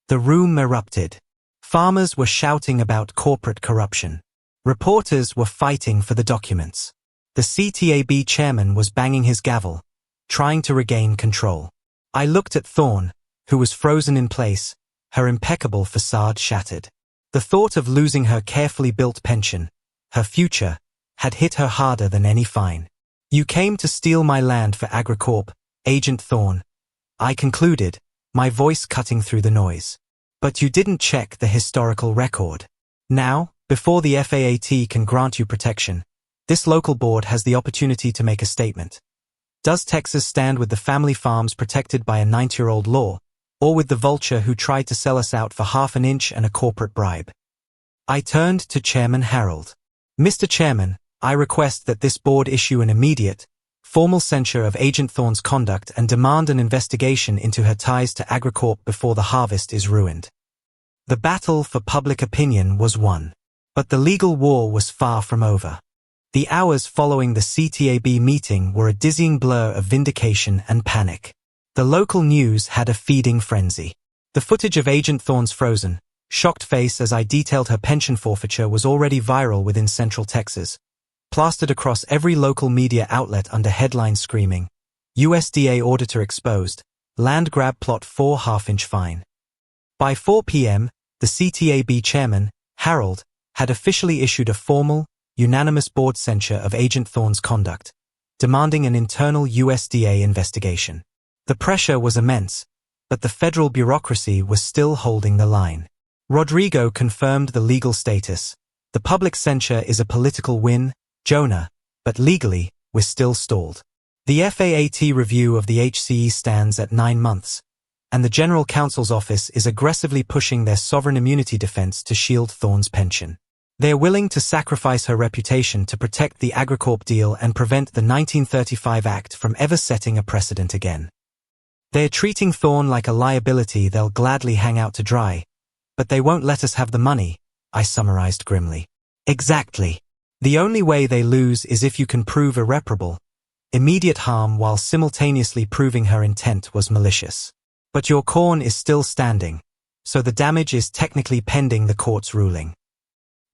The room erupted. Farmers were shouting about corporate corruption. Reporters were fighting for the documents. The CTAB chairman was banging his gavel, trying to regain control. I looked at Thorne, who was frozen in place, her impeccable facade shattered. The thought of losing her carefully built pension, her future, had hit her harder than any fine. You came to steal my land for AgriCorp, Agent Thorne, I concluded, my voice cutting through the noise. But you didn't check the historical record. Now, before the FAAT can grant you protection, this local board has the opportunity to make a statement. Does Texas stand with the family farms protected by a 90-year-old law, or with the vulture who tried to sell us out for half an inch and a corporate bribe? I turned to Chairman Harold. Mr. Chairman, I request that this board issue an immediate, formal censure of Agent Thorne's conduct and demand an investigation into her ties to AgriCorp before the harvest is ruined. The battle for public opinion was won. But the legal war was far from over. The hours following the CTAB meeting were a dizzying blur of vindication and panic. The local news had a feeding frenzy. The footage of Agent Thorne's frozen, shocked face as I detailed her pension forfeiture was already viral within Central Texas, plastered across every local media outlet under headlines screaming, USDA auditor exposed, land grab plot 4 half-inch fine. By 4 p.m., the CTAB chairman, Harold, had officially issued a formal, unanimous board censure of Agent Thorne's conduct, demanding an internal USDA investigation. The pressure was immense, but the federal bureaucracy was still holding the line. Rodrigo confirmed the legal status. The public censure is a political win, Jonah, but legally, we're still stalled. The FAAT review of the HCE stands at 9 months, and the General Counsel's office is aggressively pushing their sovereign immunity defense to shield Thorne's pension. They are willing to sacrifice her reputation to protect the AgriCorp deal and prevent the 1935 Act from ever setting a precedent again. They're treating Thorne like a liability they'll gladly hang out to dry. But they won't let us have the money, I summarized grimly. Exactly. The only way they lose is if you can prove irreparable, immediate harm while simultaneously proving her intent was malicious. But your corn is still standing, so the damage is technically pending the court's ruling.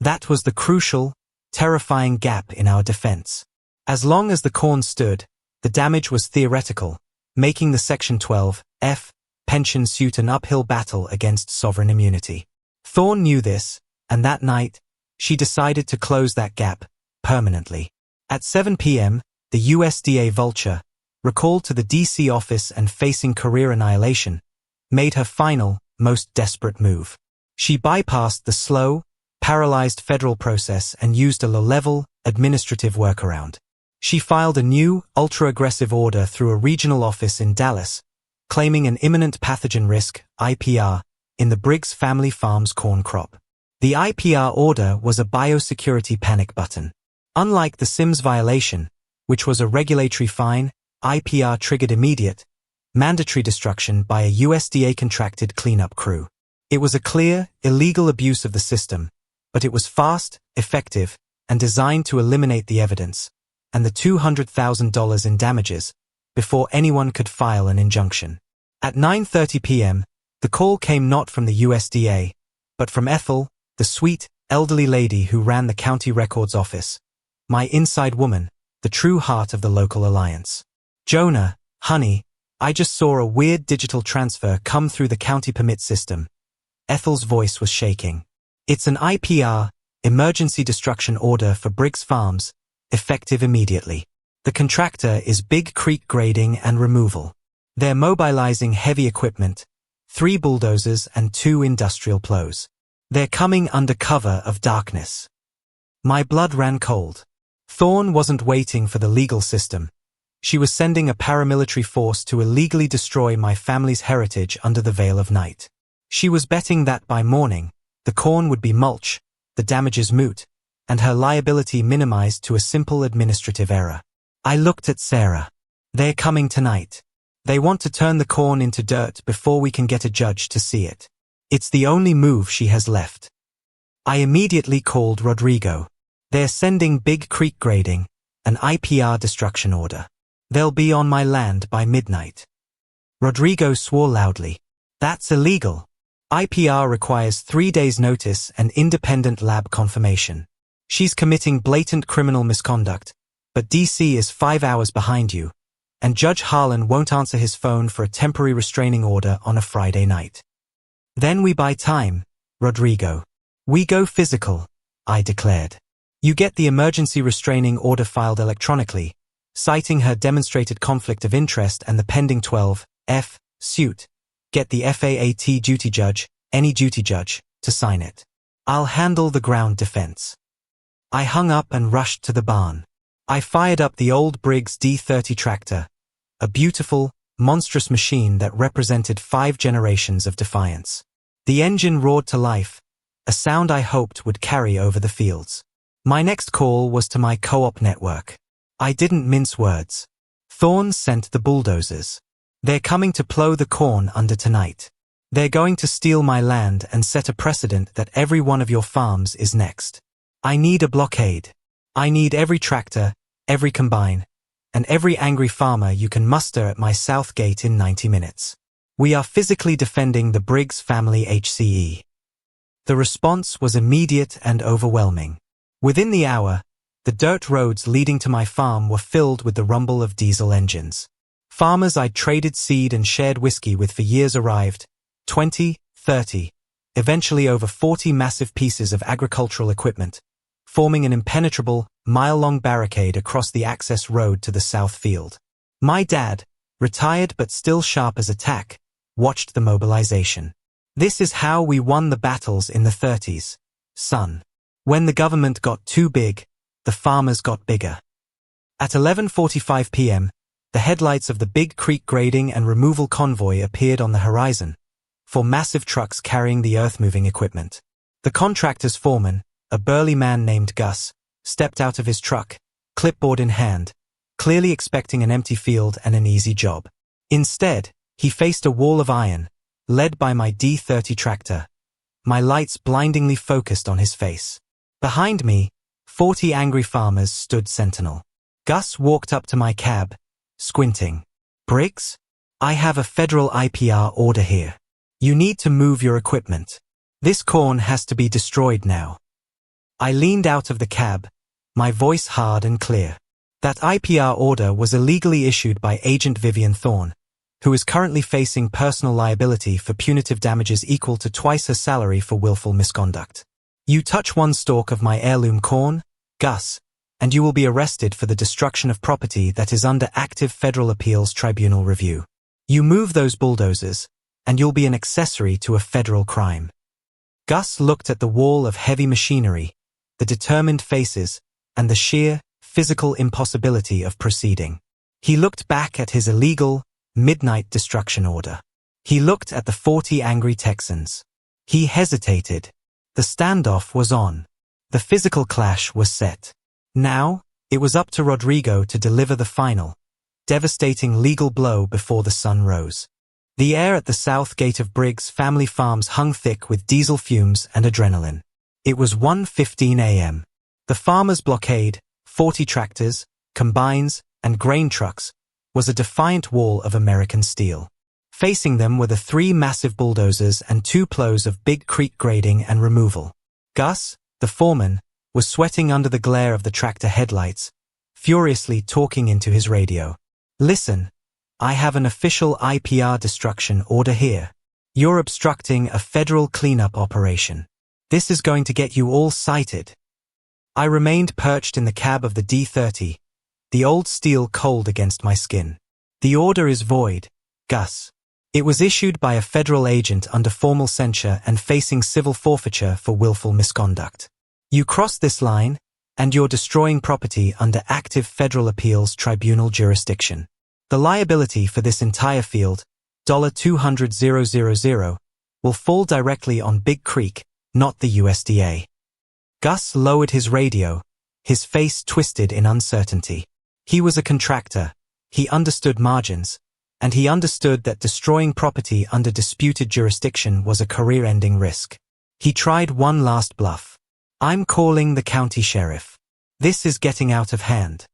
That was the crucial, terrifying gap in our defense. As long as the corn stood, the damage was theoretical, making the Section 12(f) pension suit an uphill battle against sovereign immunity. Thorne knew this, and that night, she decided to close that gap permanently. At 7 p.m., the USDA Vulture, recalled to the D.C. office and facing career annihilation, made her final, most desperate move. She bypassed the slow, paralyzed federal process and used a low-level, administrative workaround. She filed a new, ultra-aggressive order through a regional office in Dallas, claiming an imminent pathogen risk, IPR, in the Briggs family farm's corn crop. The IPR order was a biosecurity panic button. Unlike the Sims violation, which was a regulatory fine, IPR triggered immediate, mandatory destruction by a USDA-contracted cleanup crew. It was a clear, illegal abuse of the system, but it was fast, effective, and designed to eliminate the evidence, and the $200,000 in damages, before anyone could file an injunction. At 9:30 p.m., the call came not from the USDA, but from Ethel, the sweet, elderly lady who ran the county records office, my inside woman, the true heart of the local alliance. Jonah, honey, I just saw a weird digital transfer come through the county permit system. Ethel's voice was shaking. It's an IPR, emergency destruction order for Briggs Farms, effective immediately. The contractor is Big Creek Grading and Removal. They're mobilizing heavy equipment, 3 bulldozers and 2 industrial plows. They're coming under cover of darkness. My blood ran cold. Thorne wasn't waiting for the legal system. She was sending a paramilitary force to illegally destroy my family's heritage under the veil of night. She was betting that by morning, the corn would be mulch, the damages moot, and her liability minimized to a simple administrative error. I looked at Sarah. They're coming tonight. They want to turn the corn into dirt before we can get a judge to see it. It's the only move she has left. I immediately called Rodrigo. They're sending Big Creek Grading, an IPR destruction order. They'll be on my land by midnight. Rodrigo swore loudly. That's illegal. IPR requires 3 days' notice and independent lab confirmation. She's committing blatant criminal misconduct, but DC is 5 hours behind you, and Judge Harlan won't answer his phone for a temporary restraining order on a Friday night. Then we buy time, Rodrigo. We go physical, I declared. You get the emergency restraining order filed electronically, citing her demonstrated conflict of interest and the pending 12(f) suit. Get the FAAT duty judge, any duty judge, to sign it. I'll handle the ground defense. I hung up and rushed to the barn. I fired up the old Briggs D30 tractor, a beautiful, monstrous machine that represented 5 generations of defiance. The engine roared to life, a sound I hoped would carry over the fields. My next call was to my co-op network. I didn't mince words. Thorne sent the bulldozers. They're coming to plow the corn under tonight. They're going to steal my land and set a precedent that every one of your farms is next. I need a blockade. I need every tractor, every combine, and every angry farmer you can muster at my south gate in 90 minutes. We are physically defending the Briggs family HCE. The response was immediate and overwhelming. Within the hour, the dirt roads leading to my farm were filled with the rumble of diesel engines. Farmers I'd traded seed and shared whiskey with for years arrived, 20, 30, eventually over 40 massive pieces of agricultural equipment, forming an impenetrable, mile-long barricade across the access road to the south field. My dad, retired but still sharp as a tack, watched the mobilization. This is how we won the battles in the 30s, son. When the government got too big, the farmers got bigger. At 11:45 p.m., The headlights of the Big Creek grading and removal convoy appeared on the horizon, 4 massive trucks carrying the earth-moving equipment. The contractor's foreman, a burly man named Gus, stepped out of his truck, clipboard in hand, clearly expecting an empty field and an easy job. Instead, he faced a wall of iron, led by my D30 tractor, my lights blindingly focused on his face. Behind me, 40 angry farmers stood sentinel. Gus walked up to my cab, squinting. "Briggs? I have a federal IPR order here. You need to move your equipment. This corn has to be destroyed now." I leaned out of the cab, my voice hard and clear. That IPR order was illegally issued by Agent Vivian Thorne, who is currently facing personal liability for punitive damages equal to twice her salary for willful misconduct. "You touch one stalk of my heirloom corn, Gus, and you will be arrested for the destruction of property that is under active federal appeals tribunal review. You move those bulldozers, and you'll be an accessory to a federal crime." Gus looked at the wall of heavy machinery, the determined faces, and the sheer, physical impossibility of proceeding. He looked back at his illegal, midnight destruction order. He looked at the 40 angry Texans. He hesitated. The standoff was on. The physical clash was set. Now, it was up to Rodrigo to deliver the final, devastating legal blow before the sun rose. The air at the south gate of Briggs family farms hung thick with diesel fumes and adrenaline. It was 1:15 a.m. The farmers' blockade, 40 tractors, combines, and grain trucks, was a defiant wall of American steel. Facing them were the 3 massive bulldozers and 2 plows of Big Creek grading and removal. Gus, the foreman, was sweating under the glare of the tractor headlights, furiously talking into his radio. "Listen, I have an official IPR destruction order here. You're obstructing a federal cleanup operation. This is going to get you all cited." I remained perched in the cab of the D30, the old steel cold against my skin. "The order is void, Gus. It was issued by a federal agent under formal censure and facing civil forfeiture for willful misconduct. You cross this line, and you're destroying property under active federal appeals tribunal jurisdiction. The liability for this entire field, $200,000, will fall directly on Big Creek, not the USDA." Gus lowered his radio, his face twisted in uncertainty. He was a contractor, he understood margins, and he understood that destroying property under disputed jurisdiction was a career-ending risk. He tried one last bluff. "I'm calling the county sheriff. This is getting out of hand."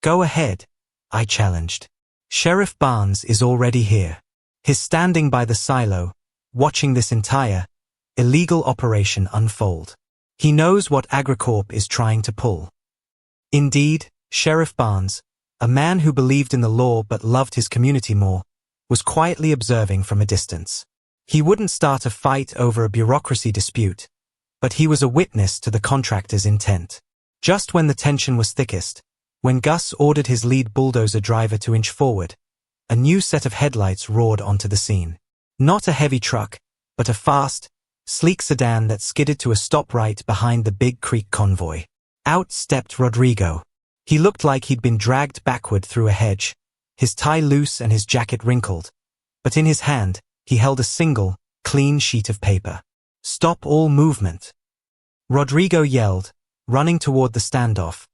"Go ahead," I challenged. "Sheriff Barnes is already here. He's standing by the silo, watching this entire, illegal operation unfold. He knows what AgriCorp is trying to pull." Indeed, Sheriff Barnes, a man who believed in the law but loved his community more, was quietly observing from a distance. He wouldn't start a fight over a bureaucracy dispute, but he was a witness to the contractor's intent. Just when the tension was thickest, when Gus ordered his lead bulldozer driver to inch forward, a new set of headlights roared onto the scene. Not a heavy truck, but a fast, sleek sedan that skidded to a stop right behind the Big Creek convoy. Out stepped Rodrigo. He looked like he'd been dragged backward through a hedge, his tie loose and his jacket wrinkled, but in his hand, he held a single, clean sheet of paper. "Stop all movement," Rodrigo yelled, running toward the standoff,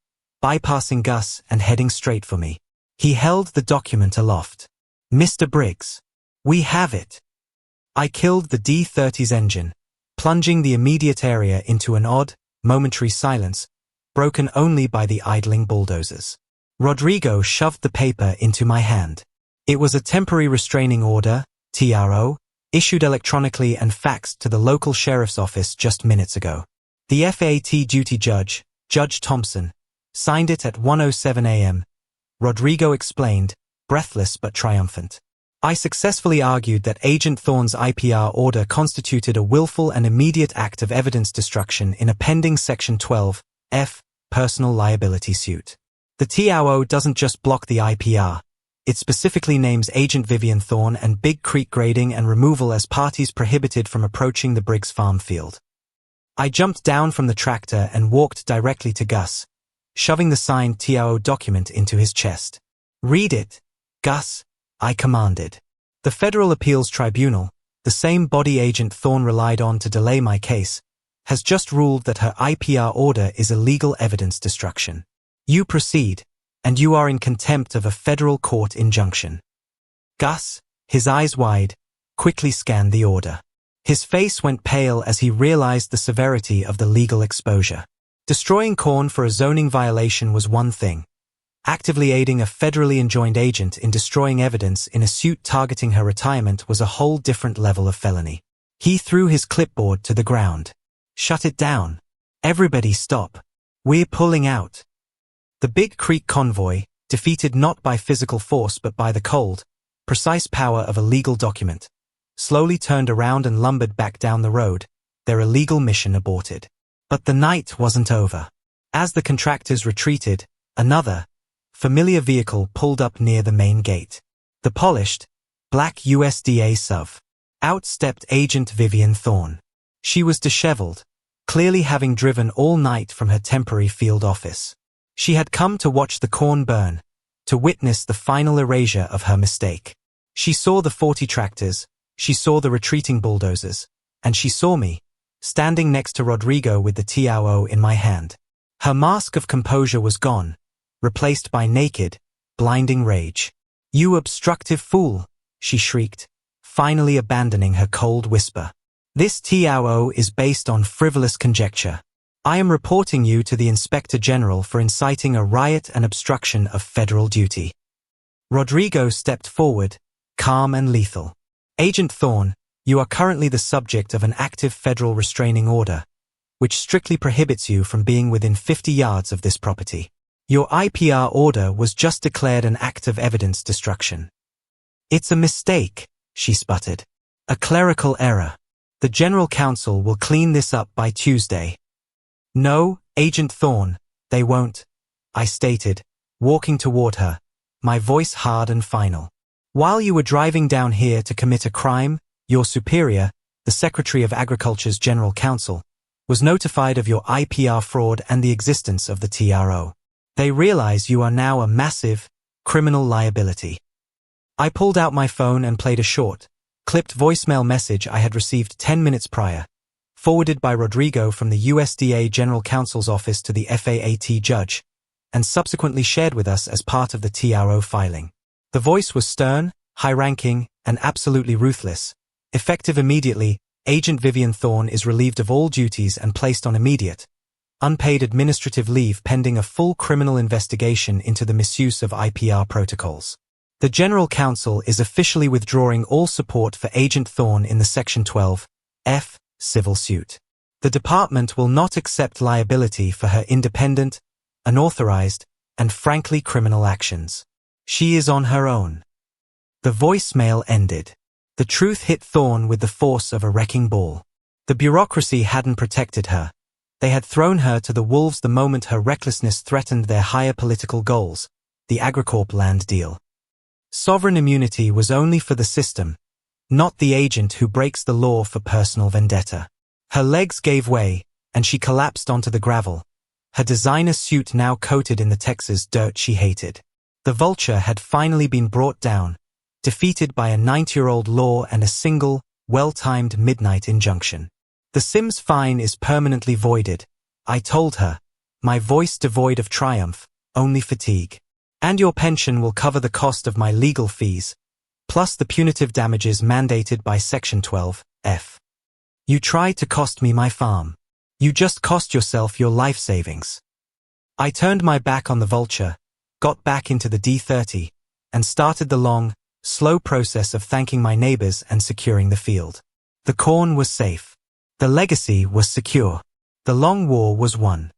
bypassing Gus and heading straight for me. He held the document aloft. "Mr. Briggs, we have it." I killed the D30's engine, plunging the immediate area into an odd, momentary silence, broken only by the idling bulldozers. Rodrigo shoved the paper into my hand. It was a temporary restraining order, TRO, issued electronically and faxed to the local sheriff's office just minutes ago. The FAT duty judge, Judge Thompson, signed it at 1:07 a.m., Rodrigo explained, breathless but triumphant. "I successfully argued that Agent Thorne's IPR order constituted a willful and immediate act of evidence destruction in a pending Section 12F personal liability suit. The TRO doesn't just block the IPR, it specifically names Agent Vivian Thorne and Big Creek grading and removal as parties prohibited from approaching the Briggs farm field." I jumped down from the tractor and walked directly to Gus, shoving the signed TRO document into his chest. "Read it," Gus, I commanded. The Federal Appeals Tribunal, the same body Agent Thorne relied on to delay my case, has just ruled that her IPR order is illegal evidence destruction. You proceed, and you are in contempt of a federal court injunction. Gus, his eyes wide, quickly scanned the order. His face went pale as he realized the severity of the legal exposure. Destroying corn for a zoning violation was one thing. Actively aiding a federally enjoined agent in destroying evidence in a suit targeting her retirement was a whole different level of felony. He threw his clipboard to the ground. Shut it down. Everybody stop. We're pulling out. The Big Creek convoy, defeated not by physical force but by the cold, precise power of a legal document, slowly turned around and lumbered back down the road, their illegal mission aborted. But the night wasn't over. As the contractors retreated, another, familiar vehicle pulled up near the main gate. The polished, black USDA SUV. Out stepped Agent Vivian Thorne. She was disheveled, clearly having driven all night from her temporary field office. She had come to watch the corn burn, to witness the final erasure of her mistake. She saw the 40 tractors, she saw the retreating bulldozers, and she saw me, standing next to Rodrigo with the TRO in my hand. Her mask of composure was gone, replaced by naked, blinding rage. "You obstructive fool," she shrieked, finally abandoning her cold whisper. "This TRO is based on frivolous conjecture. I am reporting you to the Inspector General for inciting a riot and obstruction of federal duty." Rodrigo stepped forward, calm and lethal. "Agent Thorne, you are currently the subject of an active federal restraining order, which strictly prohibits you from being within 50 yards of this property. Your IPR order was just declared an act of evidence destruction." "It's a mistake," she sputtered. "A clerical error. The General Counsel will clean this up by Tuesday." "No, Agent Thorne, they won't," I stated, walking toward her, my voice hard and final. "While you were driving down here to commit a crime, your superior, the Secretary of Agriculture's General Counsel, was notified of your IPR fraud and the existence of the TRO. They realize you are now a massive, criminal liability." I pulled out my phone and played a short, clipped voicemail message I had received 10 minutes prior, forwarded by Rodrigo from the USDA General Counsel's office to the FAAT judge, and subsequently shared with us as part of the TRO filing. The voice was stern, high-ranking, and absolutely ruthless. Effective immediately, Agent Vivian Thorne is relieved of all duties and placed on immediate, unpaid administrative leave pending a full criminal investigation into the misuse of IPR protocols. The General Counsel is officially withdrawing all support for Agent Thorne in the Section 12F civil suit. The department will not accept liability for her independent, unauthorized, and frankly criminal actions. She is on her own. The voicemail ended. The truth hit Thorne with the force of a wrecking ball. The bureaucracy hadn't protected her. They had thrown her to the wolves the moment her recklessness threatened their higher political goals, the AgriCorp land deal. Sovereign immunity was only for the system, not the agent who breaks the law for personal vendetta. Her legs gave way, and she collapsed onto the gravel, her designer suit now coated in the Texas dirt she hated. The Vulture had finally been brought down, defeated by a 90-year-old law and a single, well-timed midnight injunction. "The Sims fine is permanently voided," I told her, my voice devoid of triumph, only fatigue. "And your pension will cover the cost of my legal fees, plus the punitive damages mandated by Section 12F. You tried to cost me my farm. You just cost yourself your life savings." I turned my back on the Vulture, got back into the D30, and started the long, slow process of thanking my neighbors and securing the field. The corn was safe. The legacy was secure. The long war was won.